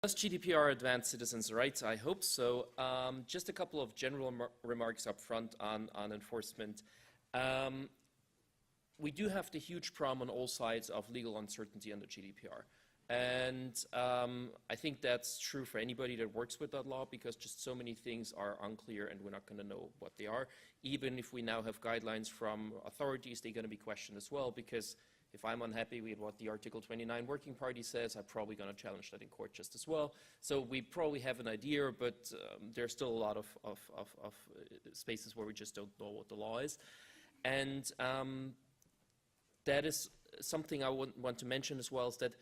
Does GDPR advance citizens' rights? I hope so. Just a couple of general remarks up front on enforcement. We do have the huge problem on all sides of legal uncertainty under GDPR. And I think that's true for anybody that works with that law, because just so many things are unclear and we're not going to know what they are. Even if we now have guidelines from authorities, they're going to be questioned as well, because if I'm unhappy with what the Article 29 Working Party says, I'm probably going to challenge that in court just as well. So we probably have an idea, but there's still a lot of spaces where we just don't know what the law is. And that is something I want to mention as well, is that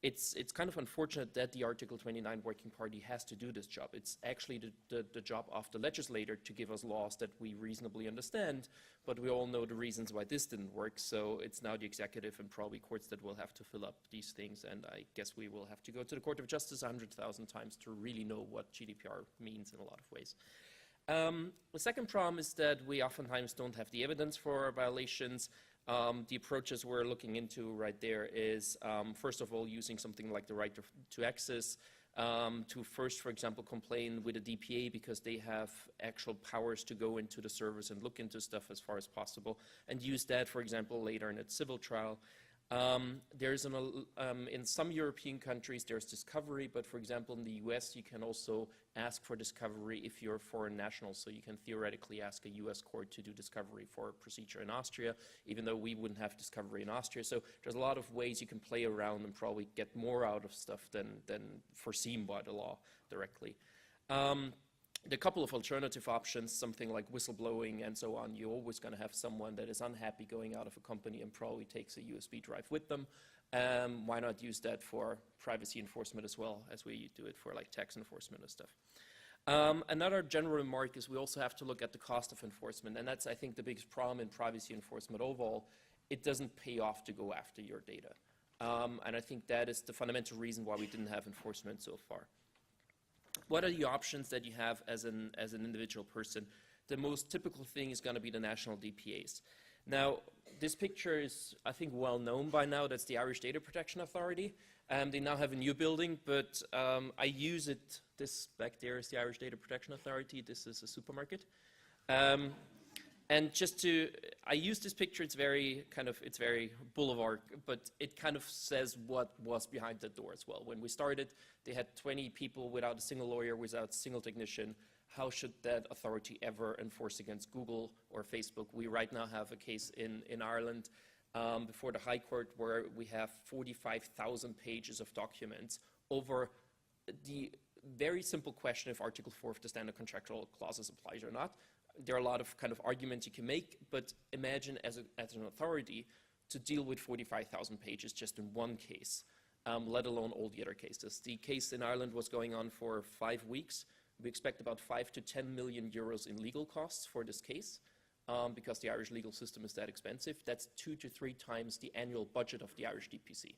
it's kind of unfortunate that the Article 29 Working Party has to do this job. It's actually the job of the legislator to give us laws that we reasonably understand, but we all know the reasons why this didn't work, so it's now the executive and probably courts that will have to fill up these things, and I guess we will have to go to the Court of Justice 100,000 times to really know what GDPR means in a lot of ways. The second problem is that we oftentimes don't have the evidence for violations. The approaches we're looking into right there is, first of all, using something like the right to access to first, for example, complain with the DPA because they have actual powers to go into the servers and look into stuff as far as possible, and use that, for example, later in a civil trial. In some European countries there's discovery, but for example in the US you can also ask for discovery if you're a foreign national, so you can theoretically ask a US court to do discovery for a procedure in Austria, even though we wouldn't have discovery in Austria. So there's a lot of ways you can play around and probably get more out of stuff than foreseen by the law directly. There are a couple of alternative options, something like whistleblowing and so on. You're always going to have someone that is unhappy going out of a company and probably takes a USB drive with them. Why not use that for privacy enforcement as well as we do it for like tax enforcement and stuff. Another general remark is we also have to look at the cost of enforcement, and that's, I think, the biggest problem in privacy enforcement overall. It doesn't pay off to go after your data. And I think that is the fundamental reason why we didn't have enforcement so far. What are the options that you have as an individual person? The most typical thing is going to be the national DPAs. Now, this picture is, I think, well known by now. That's the Irish Data Protection Authority. They now have a new building, but I use it. This back there is the Irish Data Protection Authority. This is a supermarket. And I use this picture, it's very boulevard, but it kind of says what was behind the door as well. When we started, they had 20 people without a single lawyer, without a single technician. How should that authority ever enforce against Google or Facebook? We right now have a case in Ireland before the High Court where we have 45,000 pages of documents over the very simple question if Article 4 of the standard contractual clauses applies or not. There are a lot of kind of arguments you can make, but imagine as an authority to deal with 45,000 pages just in one case, let alone all the other cases. The case in Ireland was going on for 5 weeks. We expect about 5 to 10 million euros in legal costs for this case, because the Irish legal system is that expensive. That's 2 to 3 times the annual budget of the Irish DPC.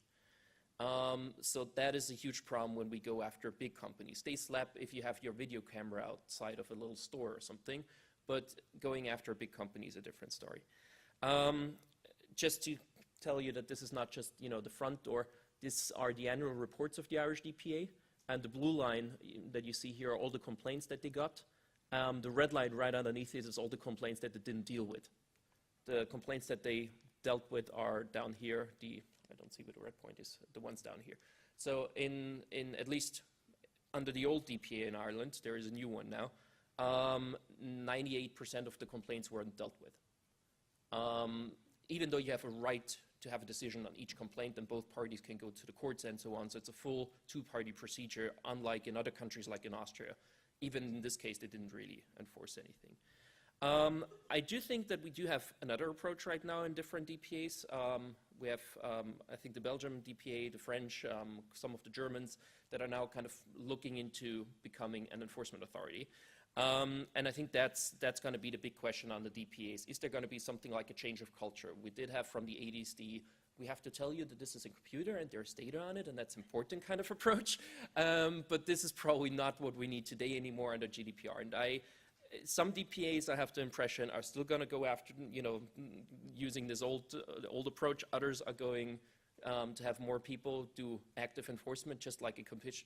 So that is a huge problem when we go after big companies. They slap if you have your video camera outside of a little store or something, but going after a big company is a different story. Just to tell you that this is not just the front door. These are the annual reports of the Irish DPA, and the blue line that you see here are all the complaints that they got. The red line right underneath it is all the complaints that they didn't deal with. The complaints that they dealt with are down here. I don't see where the red point is. The ones down here. So in at least under the old DPA in Ireland, there is a new one now. 98% of the complaints weren't dealt with. Even though you have a right to have a decision on each complaint, and both parties can go to the courts and so on, so it's a full two-party procedure, unlike in other countries like in Austria. Even in this case, they didn't really enforce anything. I do think that we do have another approach right now in different DPAs. We have, I think, the Belgian DPA, the French, some of the Germans that are now kind of looking into becoming an enforcement authority. And I think that's going to be the big question on the DPAs. Is there going to be something like a change of culture? We did have from the 80s we have to tell you that this is a computer and there's data on it, and that's important kind of approach. But this is probably not what we need today anymore under GDPR. And some DPAs, I have the impression, are still going to go after, using this old approach. Others are going to have more people do active enforcement, just like a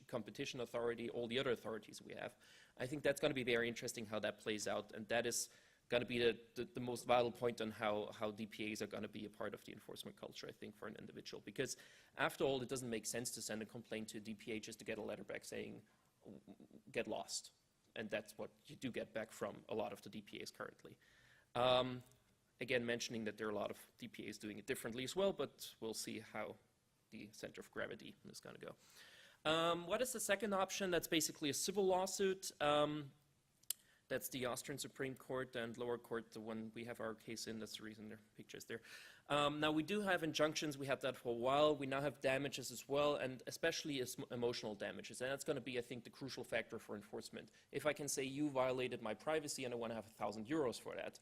competition authority, all the other authorities we have. I think that's going to be very interesting how that plays out, and that is going to be the most vital point on how DPAs are going to be a part of the enforcement culture, I think, for an individual. Because after all, it doesn't make sense to send a complaint to a DPA just to get a letter back saying, get lost. And that's what you do get back from a lot of the DPAs currently. Again, mentioning that there are a lot of DPAs doing it differently as well, but we'll see how the center of gravity is going to go. What is the second option? That's basically a civil lawsuit. That's the Austrian Supreme Court and lower court, the one we have our case in. That's the reason there are pictures there. Now, we do have injunctions. We had that for a while. We now have damages as well, and especially emotional damages. And that's going to be, I think, the crucial factor for enforcement. If I can say you violated my privacy and I want to have €1,000 for that,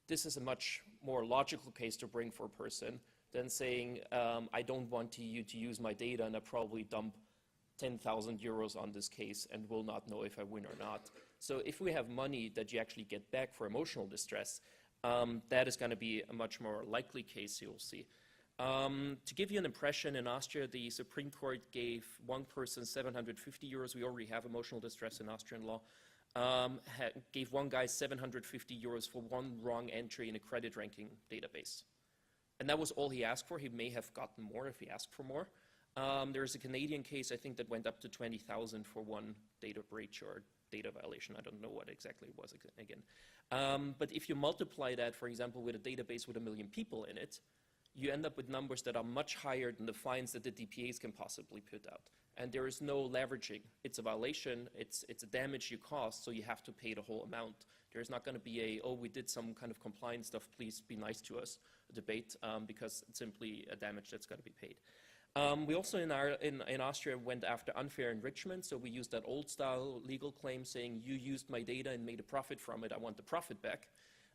this is a much more logical case to bring for a person than saying, I don't want you to use my data, and I probably dump €10,000 on this case and will not know if I win or not. So if we have money that you actually get back for emotional distress, that is going to be a much more likely case you'll see. To give you an impression, in Austria, the Supreme Court gave one person €750. We already have emotional distress in Austrian law. Gave one guy €750 for one wrong entry in a credit ranking database. And that was all he asked for. He may have gotten more if he asked for more. There's a Canadian case, I think, that went up to 20,000 for one data breach or data violation. I don't know what exactly it was again. But if you multiply that, for example, with a database with 1 million people in it, you end up with numbers that are much higher than the fines that the DPAs can possibly put out. And there is no leveraging. It's a violation, it's a damage you caused, so you have to pay the whole amount. There's not going to be a, oh, we did some kind of compliance stuff, please be nice to us, debate, because it's simply a damage that's got to be paid. We also in Austria went after unfair enrichment, so we used that old style legal claim saying you used my data and made a profit from it, I want the profit back.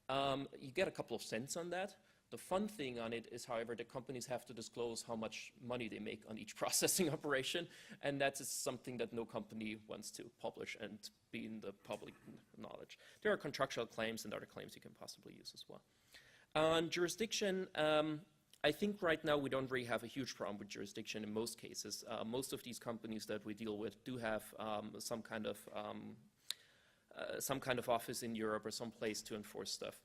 You get a couple of cents on that. The fun thing on it is, however, that companies have to disclose how much money they make on each processing operation, and that is something that no company wants to publish and be in the public knowledge. There are contractual claims and other claims you can possibly use as well. On jurisdiction, I think right now we don't really have a huge problem with jurisdiction in most cases. Most of these companies that we deal with do have some kind of office in Europe or some place to enforce stuff.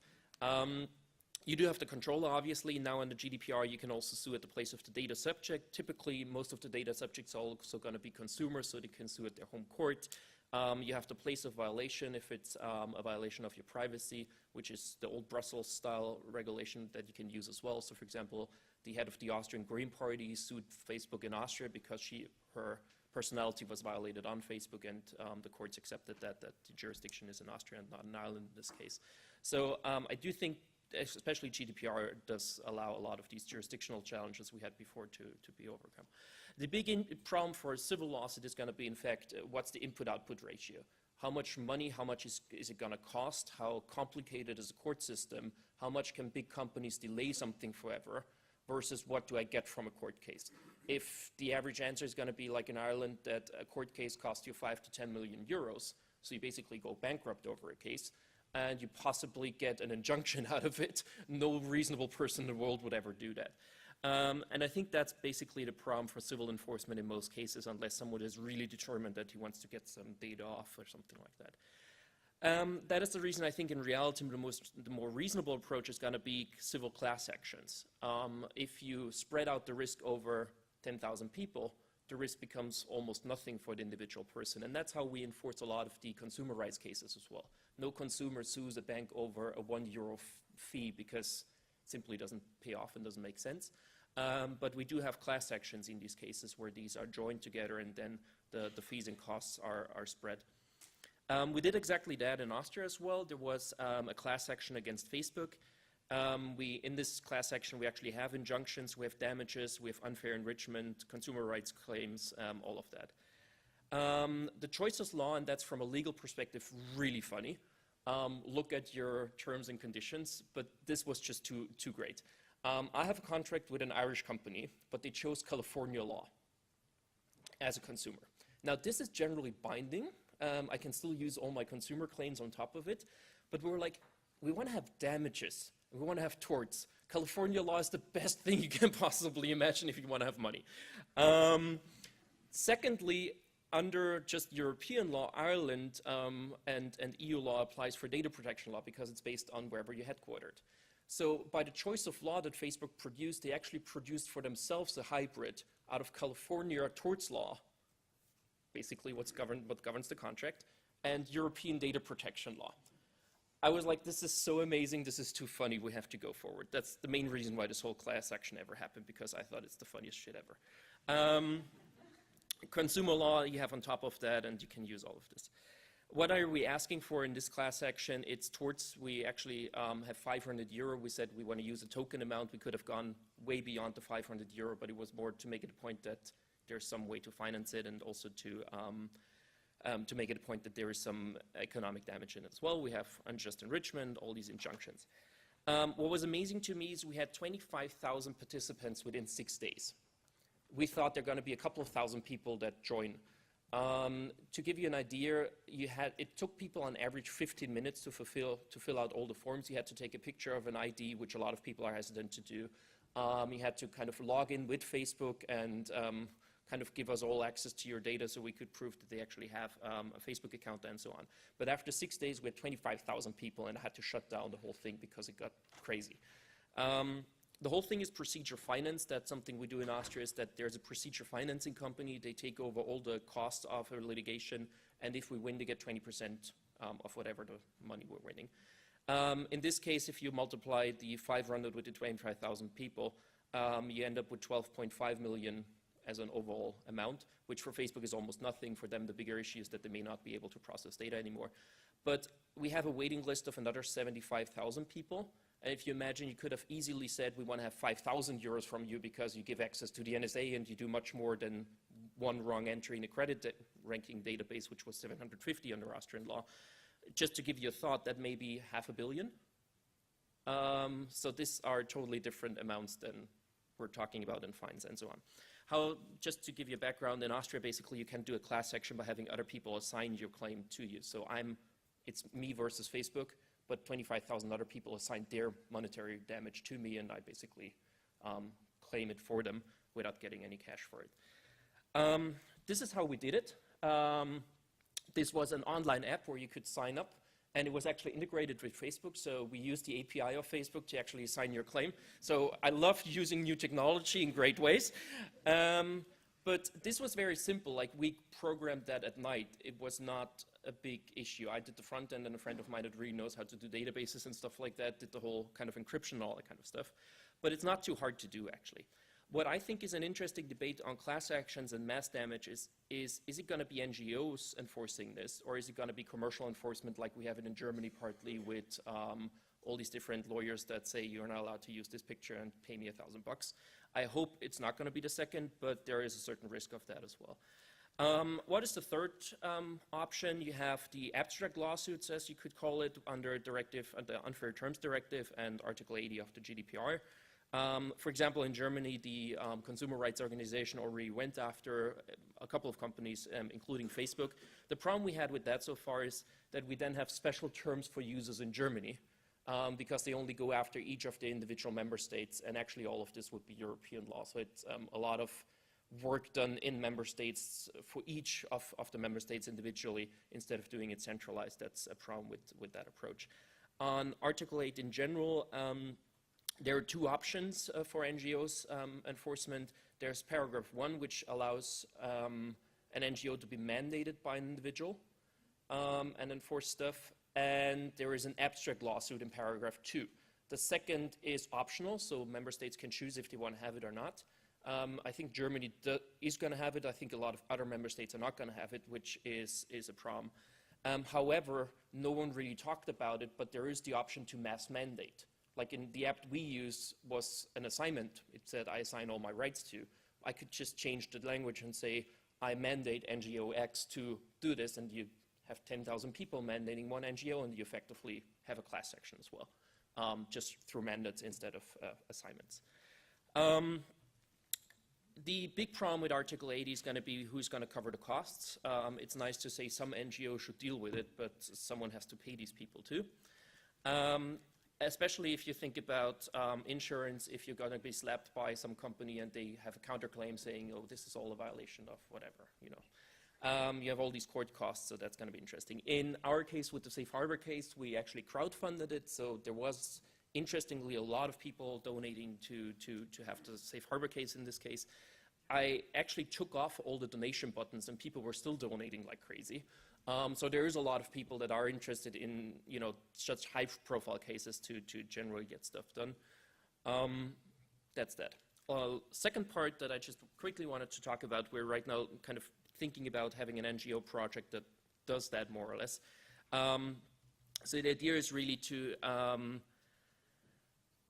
You do have the controller, obviously. Now in the GDPR, you can also sue at the place of the data subject. Typically, most of the data subjects are also going to be consumers, so they can sue at their home court. You have the place of violation if it's a violation of your privacy, which is the old Brussels-style regulation that you can use as well. So, for example, the head of the Austrian Green Party sued Facebook in Austria because her personality was violated on Facebook, and the courts accepted that the jurisdiction is in Austria and not in Ireland in this case. So I do think especially GDPR does allow a lot of these jurisdictional challenges we had before to be overcome. The big problem for a civil lawsuit is going to be, in fact, what's the input-output ratio? How much money, how much is it going to cost? How complicated is the court system? How much can big companies delay something forever? Versus what do I get from a court case? If the average answer is going to be like in Ireland, that a court case costs you 5 to 10 million euros, so you basically go bankrupt over a case, and you possibly get an injunction out of it, no reasonable person in the world would ever do that. And I think that's basically the problem for civil enforcement in most cases, unless someone is really determined that he wants to get some data off or something like that. That is the reason I think in reality the more reasonable approach is going to be civil class actions. If you spread out the risk over 10,000 people, the risk becomes almost nothing for the individual person. And that's how we enforce a lot of the consumer rights cases as well. No consumer sues a bank over a €1 fee because it simply doesn't pay off and doesn't make sense. But we do have class actions in these cases where these are joined together and then the fees and costs are spread. We did exactly that in Austria as well. There was a class action against Facebook. In this class action, we actually have injunctions, we have damages, we have unfair enrichment, consumer rights claims, all of that. The choices law, and that's from a legal perspective really funny. Look at your terms and conditions, but this was just too great. I have a contract with an Irish company, but they chose California law as a consumer. Now, this is generally binding. I can still use all my consumer claims on top of it, but we were like, we want to have damages. We want to have torts. California law is the best thing you can possibly imagine if you want to have money. Secondly, under just European law, Ireland and EU law applies for data protection law because it's based on wherever you're headquartered. So by the choice of law that Facebook produced, they actually produced for themselves a hybrid out of California torts law, basically what governs the contract, and European data protection law. I was like, this is so amazing, this is too funny, we have to go forward. That's the main reason why this whole class action ever happened, because I thought it's the funniest shit ever. Consumer law, you have on top of that, and you can use all of this. What are we asking for in this class action? It's torts. We actually have 500 euro. We said we want to use a token amount. We could have gone way beyond the 500 euro, but it was more to make it a point that there's some way to finance it, and also to make it a point that there is some economic damage in it as well. We have unjust enrichment, all these injunctions. What was amazing to me is we had 25,000 participants within 6 days. We thought there are going to be a couple of thousand people that join. To give you an idea, it took people on average 15 minutes to fill out all the forms. You had to take a picture of an ID, which a lot of people are hesitant to do. You had to kind of log in with Facebook and kind of give us all access to your data so we could prove that they actually have a Facebook account and so on. But after 6 days, we had 25,000 people, and I had to shut down the whole thing because it got crazy. The whole thing is procedure finance. That's something we do in Austria, is that there's a procedure financing company. They take over all the costs of a litigation, and if we win, they get 20% of whatever the money we're winning. In this case, if you multiply the 500 with the 25,000 people, you end up with 12.5 million as an overall amount, which for Facebook is almost nothing. For them, the bigger issue is that they may not be able to process data anymore. But we have a waiting list of another 75,000 people. And if you imagine, you could have easily said, we want to have 5,000 euros from you because you give access to the NSA and you do much more than one wrong entry in a credit ranking database, which was 750 under Austrian law. Just to give you a thought, that may be 500 million. So these are totally different amounts than we're talking about in fines and so on. Just to give you a background, in Austria, basically, you can do a class action by having other people assign your claim to you. So it's me versus Facebook, but 25,000 other people assigned their monetary damage to me, and I basically claim it for them without getting any cash for it. This is how we did it. This was an online app where you could sign up, and it was actually integrated with Facebook, so we used the API of Facebook to actually assign your claim. So I love using new technology in great ways. But this was very simple. Like, we programmed that at night. It was not a big issue. I did the front end, and a friend of mine that really knows how to do databases and stuff like that did the whole kind of encryption and all that kind of stuff. But it's not too hard to do, actually. What I think is an interesting debate on class actions and mass damage is it going to be NGOs enforcing this, or is it going to be commercial enforcement like we have it in Germany partly with all these different lawyers that say you're not allowed to use this picture and pay me $1,000. I hope it's not going to be the second, but there is a certain risk of that as well. What is the third option? You have the abstract lawsuits, as you could call it, under the Unfair Terms Directive and Article 80 of the GDPR. For example, in Germany, the consumer rights organization already went after a couple of companies, including Facebook. The problem we had with that so far is that we then have special terms for users in Germany, because they only go after each of the individual member states, and actually all of this would be European law. So it's a lot of work done in member states for each of the member states individually instead of doing it centralized. That's a problem with that approach. On Article 8 in general, there are two options for NGOs enforcement. There's paragraph 1, which allows an NGO to be mandated by an individual and enforce stuff. And there is an abstract lawsuit in paragraph 2. The second is optional, so member states can choose if they want to have it or not. I think Germany is going to have it. I think a lot of other member states are not going to have it, which is a problem. However, no one really talked about it, but there is the option to mass mandate. Like in the app we use was an assignment. It said I assign all my rights to. I could just change the language and say I mandate NGO X to do this, and you have 10,000 people mandating one NGO, and you effectively have a class action as well, just through mandates instead of assignments. The big problem with Article 80 is going to be who's going to cover the costs. It's nice to say some NGO should deal with it, but someone has to pay these people too. especially if you think about insurance, if you're going to be slapped by some company and they have a counterclaim saying, oh, this is all a violation of whatever, you know. You have all these court costs, so that's going to be interesting. In our case, with the safe harbor case, we actually crowdfunded it, so there was, interestingly, a lot of people donating to have the safe harbor case in this case. I actually took off all the donation buttons and people were still donating like crazy. So there is a lot of people that are interested in, you know, such high-profile cases to generally get stuff done. That's that. Second part that I just quickly wanted to talk about, we're right now kind of thinking about having an NGO project that does that more or less. So the idea is really to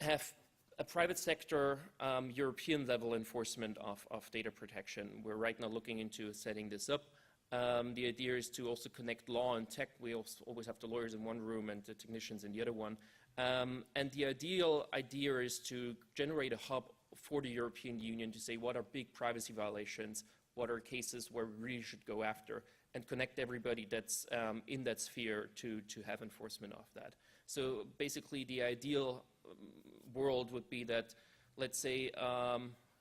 have a private sector European level enforcement of data protection. We're right now looking into setting this up. The idea is to also connect law and tech. We always have the lawyers in one room and the technicians in the other one. And the ideal idea is to generate a hub for the European Union to say what are big privacy violations, what are cases where we really should go after, and connect everybody that's in that sphere to have enforcement of that. So basically the ideal world would be that, let's say,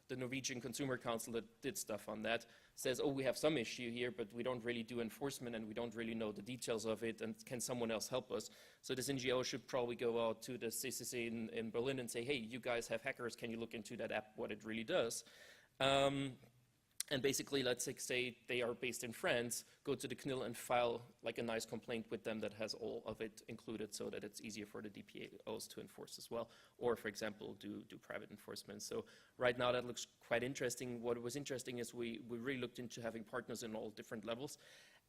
the Norwegian Consumer Council that did stuff on that says, oh, we have some issue here, but we don't really do enforcement and we don't really know the details of it, and can someone else help us? So this NGO should probably go out to the CCC in Berlin and say, hey, you guys have hackers, can you look into that app, what it really does? And basically, let's say they are based in France, go to the CNIL and file like a nice complaint with them that has all of it included so that it's easier for the DPOs to enforce as well. Or, for example, do private enforcement. So right now that looks quite interesting. What was interesting is we really looked into having partners in all different levels.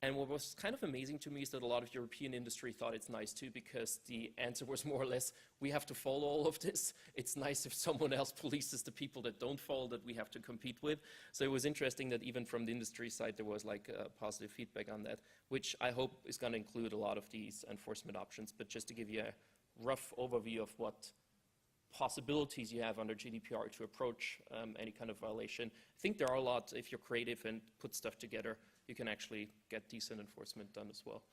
And what was kind of amazing to me is that a lot of European industry thought it's nice too, because the answer was more or less, we have to follow all of this. It's nice if someone else polices the people that don't follow that we have to compete with. So it was interesting that even from the industry side, there was like positive feedback on that, which I hope is going to include a lot of these enforcement options. But just to give you a rough overview of what possibilities you have under GDPR to approach any kind of violation, I think there are a lot. If you're creative and put stuff together, you can actually get decent enforcement done as well.